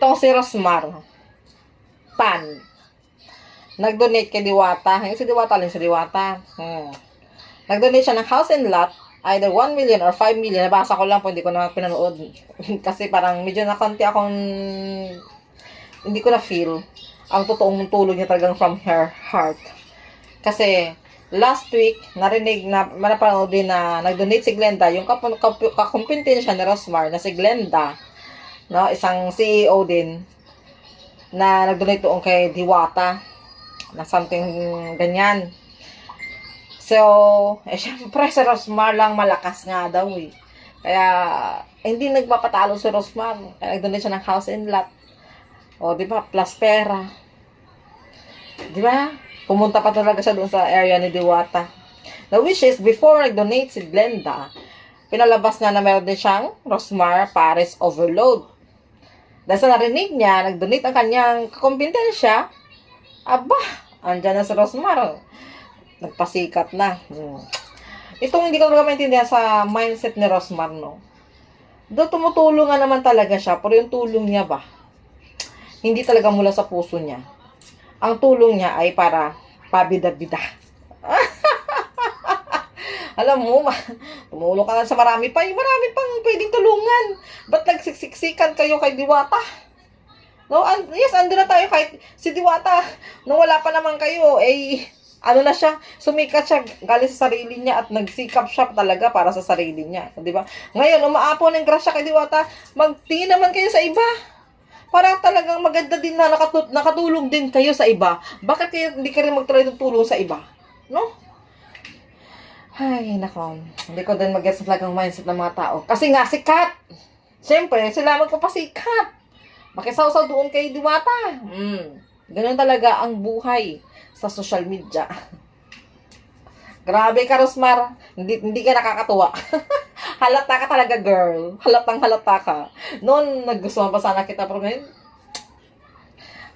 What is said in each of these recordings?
Itong si Rosmar Tan, nag-donate kay Diwata. Yung si Diwata lang, si Diwata. Nag-donate siya ng house and lot, either 1 million or 5 million. Nabasa ko lang po, hindi ko na pinanood. Kasi parang medyo nakanti akong, hindi ko na feel ang totoong tulong niya talagang from her heart. Kasi, last week, narinig na, manapanood din na nag-donate si Glenda, yung kakumpintensya ni Rosmar na si Glenda, no, isang CEO din, na nag-donate doon kay Diwata, na something ganyan. So, syempre si Rosmar lang malakas nga daw eh. Kaya, hindi nagpapatalo si Rosmar. Kaya nag-donate siya ng house and lot. O, di ba? Plus pera. Di ba? Pumunta pa talaga siya doon sa area ni Diwata. The which is, before nag-donate si Glenda, pinalabas na meron din siyang Rosmar Paris Overload. Dahil sa narinig niya, nag-donate ang kanyang kakumpintensya, aba, andyan na si Rosmar. Nagpasikat na. Itong hindi ko talaga maintindihan sa mindset ni Rosmar, no? Doon tumutulong nga naman talaga siya, pero yung tulong niya ba, hindi talaga mula sa puso niya. Ang tulong niya ay para pabida-bida. Alam mo, tumulong ka na sa marami pa. Marami pang pwedeng tulungan. Ba't nagsiksiksikan kayo kay Diwata? No, yes, ando na tayo kahit si Diwata. Nung wala pa naman kayo, ano na siya, sumikat siya galing sa sarili niya at nagsikap siya talaga para sa sarili niya. Di ba? Ngayon, umaapo ng grasya kay Diwata, magtingin naman kayo sa iba. Para talagang maganda din na nakatulong din kayo sa iba. Bakit kayo hindi ka rin mag-try ng tulong sa iba? No? Ay, nako. Hindi ko din mag-gets talagang mindset ng mga tao. Kasi nga, sikat. Siyempre, sila magpapasikat. Makisaw-saw doon kay Diwata. Ganun talaga ang buhay sa social media. Grabe ka, Rosmar. Hindi ka nakakatuwa. Halata ka talaga, girl. Halata ka. Noon, naggustuhan pa sana kita, pero ngayon,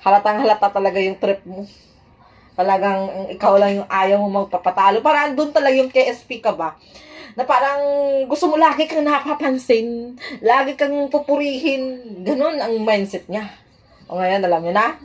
halata talaga yung trip mo. Talagang ikaw lang yung ayaw mo magpapatalo. Parang andun talaga yung KSP ka ba? Na parang gusto mo lagi kang napapansin. Lagi kang pupurihin. Ganun ang mindset niya. O ngayon, alam niyo na?